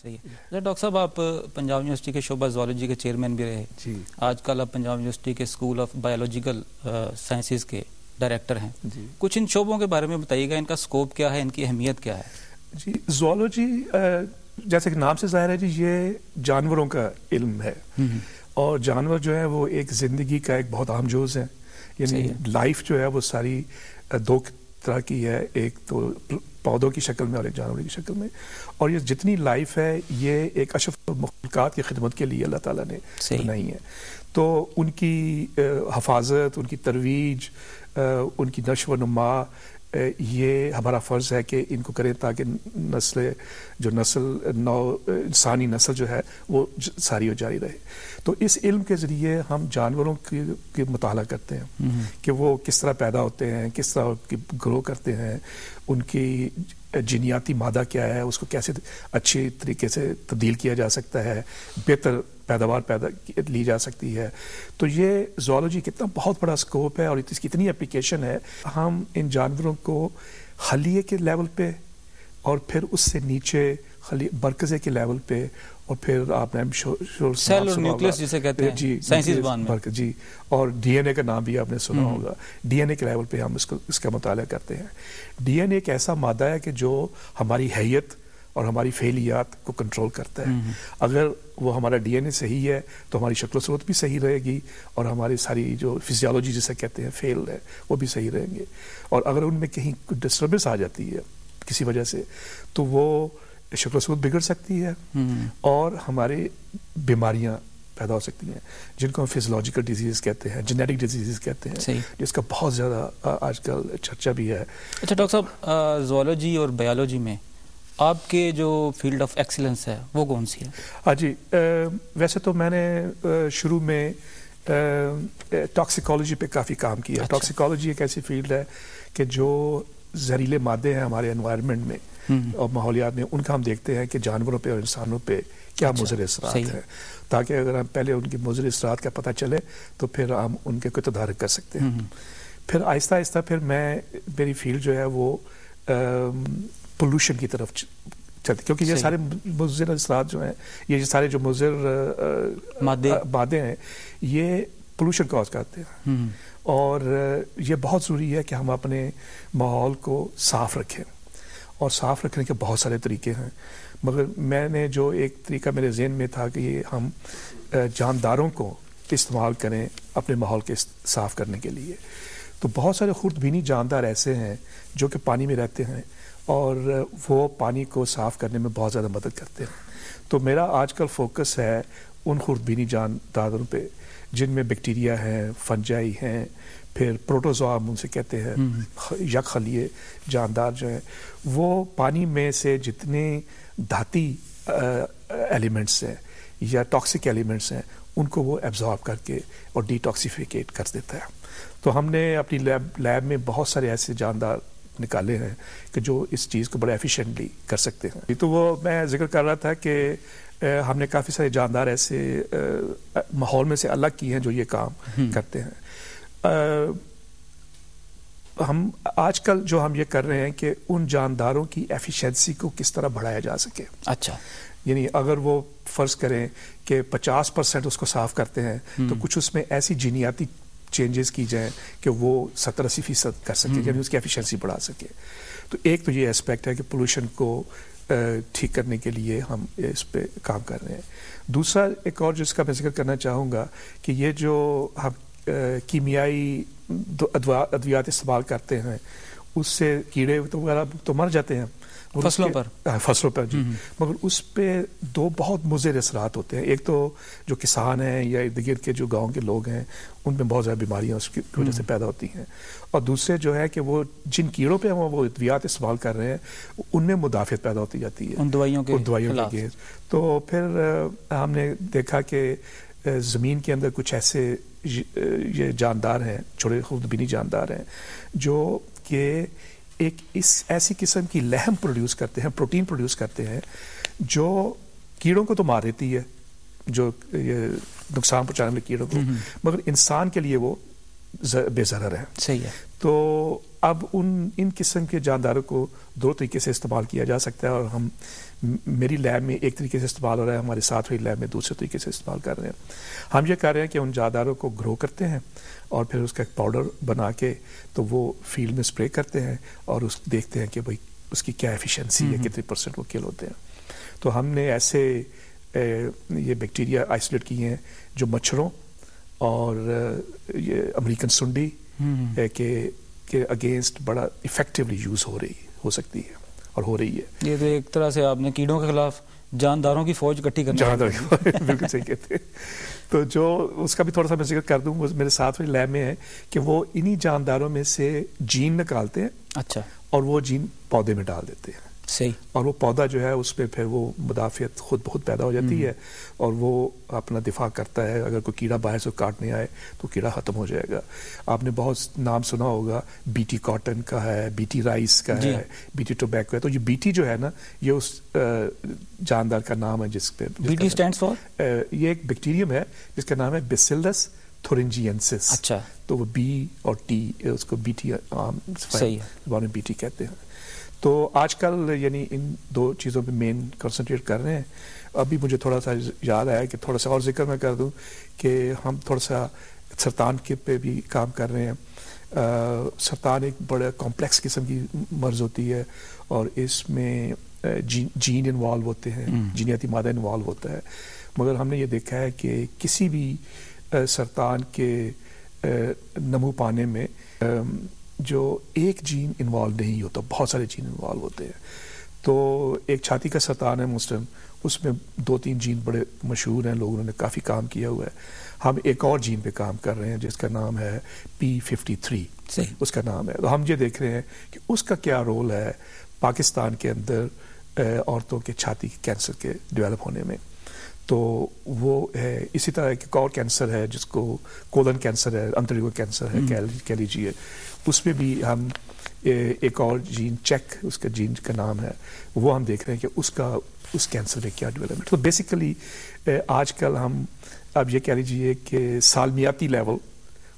صحیح ہے ڈاکٹر صاحب، آپ پنجاب یونیورسٹی کے شعبہ زوالوجی کے چیئرمین بھی رہے جی. آج کل آپ پنجاب یونیورسٹی کے اسکول آف بایولوجیکل سائنسز کے ڈائریکٹر ہیں. جی. کچھ ان شعبوں کے بارے میں بتائیے گا، ان کا اسکوپ کیا ہے، ان کی اہمیت کیا ہے؟ جی، زوالوجی جیسے کہ نام سے ظاہر ہے جی، یہ جانوروں کا علم ہے. اور جانور جو ہے وہ ایک زندگی کا ایک بہت اہم جز ہے. یعنی لائف جو ہے وہ ساری دو طرح کی ہے، ایک تو پودوں کی شکل میں اور ایک جانوروں کی شکل میں. اور یہ جتنی لائف ہے یہ ایک اشرف المخلوقات کی خدمت کے لیے اللہ تعالیٰ نے بنائی ہے. تو ان کی حفاظت، ان کی ترویج، ان کی نشو و نما، یہ ہمارا فرض ہے کہ ان کو کریں تاکہ انسانی نسل جو ہے وہ ساری و جاری رہے. تو اس علم کے ذریعے ہم جانوروں کے مطالعہ کرتے ہیں کہ وہ کس طرح پیدا ہوتے ہیں، کس طرح گرو کرتے ہیں، ان کی جینیاتی مادہ کیا ہے، اس کو کیسے اچھی طریقے سے تبدیل کیا جا سکتا ہے، بہتر پیداوار لی جا سکتی ہے. تو یہ زوالوجی کتنا بہت بڑا اسکوپ ہے اور اس کی اتنی اپلیکیشن ہے. ہم ان جانوروں کو خلیے کے لیول پہ اور پھر اس سے نیچے مرکزے کے لیول پہ اور پھر آپ نے سیل اور نیوکلیس جسے کہتے ہیں جی سائنسی زبان میں جی، اور ڈی این اے کا نام بھی آپ نے سنا ہوگا. ڈی این اے کے لیول پہ ہم اس کا مطالعہ کرتے ہیں. ڈی این اے ایک ایسا مادہ ہے کہ جو ہماری حیت اور ہماری فعلیات کو کنٹرول کرتا ہے. اگر وہ ہمارا ڈی این اے صحیح ہے تو ہماری شکل و صورت بھی صحیح رہے گی اور ہماری ساری جو فزیالوجی جسے کہتے ہیں فیل ہے وہ بھی صحیح رہیں گے. اور اگر ان میں کہیں ڈسٹربنس آ جاتی ہے کسی وجہ سے تو وہ شکل و صورت بگڑ سکتی ہے اور ہمارے بیماریاں پیدا ہو سکتی ہیں جن کو ہم فزیولوجیکل ڈیزیز کہتے ہیں، جینیٹک ڈیزیز کہتے ہیں، جس کا بہت زیادہ آج کل چرچا بھی ہے. اچھا ڈاکٹر صاحب، زوالوجی اور بایولوجی میں آپ کے جو فیلڈ آف ایکسیلنس ہے وہ کون سی ہے؟ ہاں جی، ویسے تو میں نے شروع میں ٹاکسیکالوجی پہ کافی کام کیا. ٹاکسیکالوجی ایک ایسی فیلڈ ہے کہ جو زہریلے مادے ہیں ہمارے انوائرمنٹ میں اور ماحولیات میں، ان کا ہم دیکھتے ہیں کہ جانوروں پہ اور انسانوں پہ کیا مضر اثرات ہیں، تاکہ اگر ہم پہلے ان کی مضر اثرات کا پتہ چلے تو پھر ہم ان کے کوئی تدارک کر سکتے ہیں. پھر آہستہ آہستہ پھر میری فیلڈ جو ہے وہ پولوشن کی طرف چلتی، کیونکہ یہ سارے مضر اثرات جو ہیں، یہ سارے جو مضر مادے ہیں یہ پولوشن کاز کرتے ہیں. اور یہ بہت ضروری ہے کہ ہم اپنے ماحول کو صاف رکھیں، اور صاف رکھنے کے بہت سارے طریقے ہیں. مگر میں نے جو ایک طریقہ میرے ذہن میں تھا کہ یہ ہم جانداروں کو استعمال کریں اپنے ماحول کے صاف کرنے کے لیے. تو بہت سارے خوردبینی جاندار ایسے ہیں جو کہ پانی میں رہتے ہیں اور وہ پانی کو صاف کرنے میں بہت زیادہ مدد کرتے ہیں. تو میرا آج کل فوکس ہے ان خوردبینی جانداروں پہ جن میں بیکٹیریا ہیں، فنجائی ہیں، پھر پروٹوزوا ان سے کہتے ہیں، یک خلیے جاندار جو ہیں، وہ پانی میں سے جتنے دھاتی ایلیمنٹس ہیں یا ٹاکسک ایلیمنٹس ہیں ان کو وہ ایبزارب کر کے اور ڈی ٹاکسیفیکیٹ کر دیتا ہے. تو ہم نے اپنی لیب میں بہت سارے ایسے جاندار نکالے ہیں کہ جو اس چیز کو بڑے ایفیشینٹلی کر سکتے ہیں. تو وہ میں ذکر کر رہا تھا کہ ہم نے کافی سارے جاندار ایسے ماحول میں سے الگ کیے ہیں جو یہ کام کرتے ہیں. ہم آج کل جو ہم یہ کر رہے ہیں کہ ان جانداروں کی ایفیشنسی کو کس طرح بڑھایا جا سکے. اچھا، یعنی اگر وہ فرض کریں کہ 50% اس کو صاف کرتے ہیں تو کچھ اس میں ایسی جینیاتی چینجز کی جائیں کہ وہ 70-80% کر سکے، یعنی اس کی ایفیشنسی بڑھا سکے. تو ایک تو یہ اسپیکٹ ہے کہ پولوشن کو ٹھیک کرنے کے لیے ہم اس پہ کام کر رہے ہیں. دوسرا ایک اور جس کا میں ذکر کرنا چاہوں گا کہ یہ جو ہم کیمیائی ادویات استعمال کرتے ہیں اس سے کیڑے وغیرہ تو مر جاتے ہیں فصلوں پر جی، مگر اس پہ دو بہت مضر اثرات ہوتے ہیں. ایک تو جو کسان ہیں یا ارد گرد کے جو گاؤں کے لوگ ہیں ان میں بہت زیادہ بیماریاں اس کی وجہ سے پیدا ہوتی ہیں، اور دوسرے جو ہے کہ وہ جن کیڑوں پہ وہ ادویات استعمال کر رہے ہیں ان میں مدافعت پیدا ہوتی جاتی ہے ان دوائیوں کے. تو پھر ہم نے دیکھا کہ زمین کے اندر کچھ ایسے یہ جاندار ہیں، چھوٹے خوردبینی جاندار ہیں جو کہ ایک ایسی قسم کی لحم پروڈیوس کرتے ہیں، پروٹین پروڈیوس کرتے ہیں جو کیڑوں کو تو مار دیتی ہے، جو یہ نقصان پہنچانے والے کیڑوں کو، مگر انسان کے لیے وہ بے ضرر ہیں. صحیح ہے. تو اب ان قسم کے جانداروں کو دو طریقے سے استعمال کیا جا سکتا ہے, اور میری لیب میں ایک طریقے سے استعمال ہو رہا ہے, ہمارے ساتھ والی لیب میں دوسرے طریقے سے استعمال کر رہے ہیں. ہم یہ کر رہے ہیں کہ ان جانداروں کو گرو کرتے ہیں اور پھر اس کا ایک پاؤڈر بنا کے تو وہ فیلڈ میں اسپرے کرتے ہیں اور دیکھتے ہیں کہ بھائی اس کی کیا ایفیشنسی ہے, کتنے % وہ کل ہوتے ہیں. تو ہم نے ایسے یہ بیکٹیریا آئسولیٹ کیے ہیں جو مچھروں اور یہ امریکن سنڈی کے اگینسٹ بڑا افیکٹولی یوز ہو سکتی ہے اور ہو رہی ہے. یہ تو ایک طرح سے آپ نے کیڑوں کے خلاف جانداروں کی فوج اکٹھی کرنا. بالکل صحیح کہتے ہیں. تو جو اس کا بھی تھوڑا سا میں ذکر کر دوں, وہ میرے ساتھ والی لیب میں ہے کہ وہ انہی جانداروں میں سے جین نکالتے ہیں. اچھا. اور وہ جین پودے میں ڈال دیتے ہیں. صحیح. اور وہ پودا جو ہے اس پہ پھر وہ مدافعت خود بخود پیدا ہو جاتی ہے اور وہ اپنا دفاع کرتا ہے. اگر کوئی کیڑا باہر سے کاٹنے آئے تو کیڑا ختم ہو جائے گا. آپ نے بہت نام سنا ہوگا, BT کاٹن کا ہے, BT رائس کا ہے, BT ٹوبیکو ہے. تو یہ BT جو ہے نا, یہ اس جاندار کا نام ہے جس پہ BT اسٹینڈس فار, یہ ایک بیکٹیریم ہے جس کا نام ہے بیسیلس تھورنجینسس. اچھا. تو وہ B اور T اس کو BT عام زبان میں BT کہتے ہیں. تو آج کل یعنی ان دو چیزوں پہ مین کنسنٹریٹ کر رہے ہیں. ابھی مجھے تھوڑا سا یاد آیا کہ تھوڑا سا اور ذکر میں کر دوں کہ ہم تھوڑا سا سرطان کے پہ بھی کام کر رہے ہیں. سرطان ایک بڑا کمپلیکس قسم کی مرض ہوتی ہے اور اس میں جین انوالو ہوتے ہیں, جینیاتی مادہ انوالو ہوتا ہے. مگر ہم نے یہ دیکھا ہے کہ کسی بھی سرطان کے نمو پانے میں جو ایک جین انوالو نہیں ہوتا, بہت سارے جین انوالو ہوتے ہیں. تو ایک چھاتی کا سرطان ہے مسلم, اس میں 2-3 جین بڑے مشہور ہیں, لوگوں نے کافی کام کیا ہوا ہے. ہم ایک اور جین پہ کام کر رہے ہیں جس کا نام ہے P53. اس کا نام ہے. تو ہم یہ دیکھ رہے ہیں کہ اس کا کیا رول ہے پاکستان کے اندر عورتوں کے چھاتی کے کینسر کے ڈیولپ ہونے میں. تو وہ ہے. اسی طرح ایک اور کینسر ہے جس کو کولن کینسر ہے, انتڑیوں کا کینسر ہے کہہ لیجیے, اس میں بھی ہم ایک اور جین چیک اس کا جین کا نام ہے, وہ ہم دیکھ رہے ہیں کہ اس کینسر میں کیا ڈیولپمنٹ. تو بیسیکلی آج کل ہم اب یہ کہہ لیجیے کہ سالمیاتی لیول,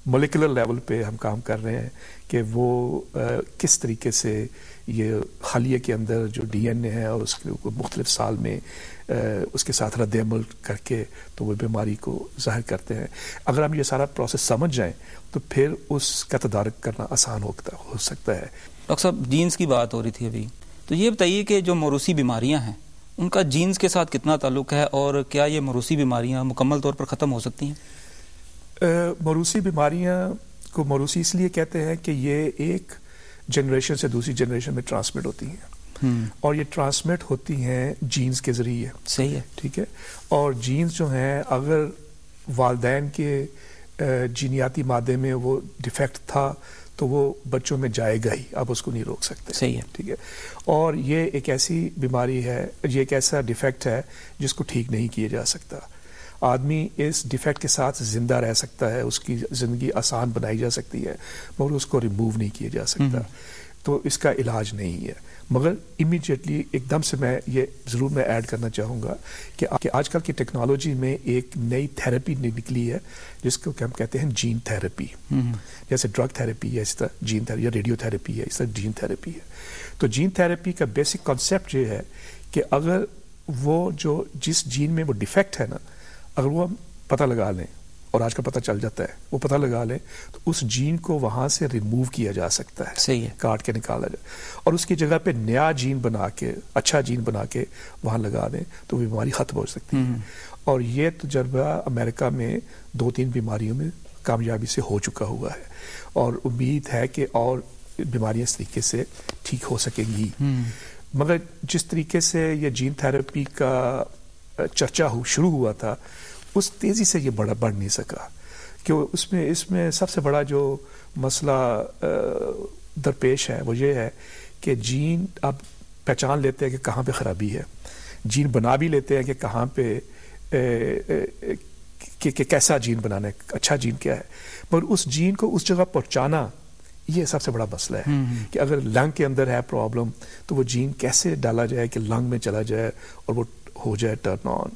مولیکولر لیول پہ ہم کام کر رہے ہیں کہ وہ کس طریقے سے یہ خلیے کے اندر جو DNA ہے اور اس کے مختلف سال میں اس کے ساتھ رد عمل کر کے تو وہ بیماری کو ظاہر کرتے ہیں. اگر ہم یہ سارا پروسیس سمجھ جائیں تو پھر اس کا تدارک کرنا آسان ہو سکتا ہے. ڈاکٹر صاحب, جینز کی بات ہو رہی تھی ابھی, تو یہ بتائیے کہ جو موروثی بیماریاں ہیں ان کا جینز کے ساتھ کتنا تعلق ہے, اور کیا یہ موروثی بیماریاں مکمل طور پر ختم ہو سکتی ہیں؟ موروثی بیماریاں کو موروثی اس لیے کہتے ہیں کہ یہ ایک جنریشن سے دوسری جنریشن میں ٹرانسمٹ ہوتی ہیں, اور یہ ٹرانسمٹ ہوتی ہیں جینز کے ذریعے. صحیح ہے. ٹھیک ہے. اور جینز جو ہیں اگر والدین کے جینیاتی مادے میں وہ ڈیفیکٹ تھا تو وہ بچوں میں جائے گا ہی, آپ اس کو نہیں روک سکتے. صحیح ہے. ٹھیک ہے. اور یہ ایک ایسی بیماری ہے, یہ ایک ایسا ڈیفیکٹ ہے جس کو ٹھیک نہیں کیا جا سکتا. آدمی اس ڈیفیکٹ کے ساتھ زندہ رہ سکتا ہے, اس کی زندگی آسان بنائی جا سکتی ہے, مگر اس کو ریموو نہیں کیا جا سکتا. تو اس کا علاج نہیں ہے. مگر امیڈیٹلی ایک دم سے میں یہ ضرور میں ایڈ کرنا چاہوں گا کہ آج کل کی ٹیکنالوجی میں ایک نئی تھیراپی نکلی ہے جس کو کہ ہم کہتے ہیں جین تھیراپی. جیسے ڈرگ تھیراپی ہے اس طرح جین تھیراپی, یا ریڈیو تھیراپی ہے اس طرح جین تھیراپی ہے. تو جین تھیراپی کا بیسک کانسیپٹ یہ ہے کہ اگر وہ جو جس جین میں وہ ڈیفیکٹ ہے نا, اگر وہ ہم پتہ لگا لیں, اور آج کل پتہ چل جاتا ہے, وہ پتہ لگا لیں تو اس جین کو وہاں سے ریموو کیا جا سکتا ہے. صحیح ہے. کاٹ کے نکالا جائے اور اس کی جگہ پہ نیا جین بنا کے, اچھا جین بنا کے وہاں لگا دیں تو بیماری ختم ہو سکتی ہے. اور یہ تجربہ امریکہ میں 2-3 بیماریوں میں کامیابی سے ہو چکا ہوا ہے, اور امید ہے کہ اور بیماریاں اس طریقے سے ٹھیک ہو سکیں گی. مگر جس طریقے سے یہ جین تھیراپی کا چرچا شروع ہوا تھا, اس تیزی سے یہ بڑھ نہیں سکا, کہ اس میں سب سے بڑا جو مسئلہ درپیش ہے وہ یہ ہے کہ جین اب پہچان لیتے ہیں کہ کہاں پہ خرابی ہے, جین بنا بھی لیتے ہیں کہ کہاں پہ کہ کیسا جین بنانا ہے, اچھا جین کیا ہے, پر اس جین کو اس جگہ پہنچانا یہ سب سے بڑا مسئلہ ہے. کہ اگر لنگ کے اندر ہے پرابلم تو وہ جین کیسے ڈالا جائے کہ لنگ میں چلا جائے اور وہ ہو جائے ٹرن آن.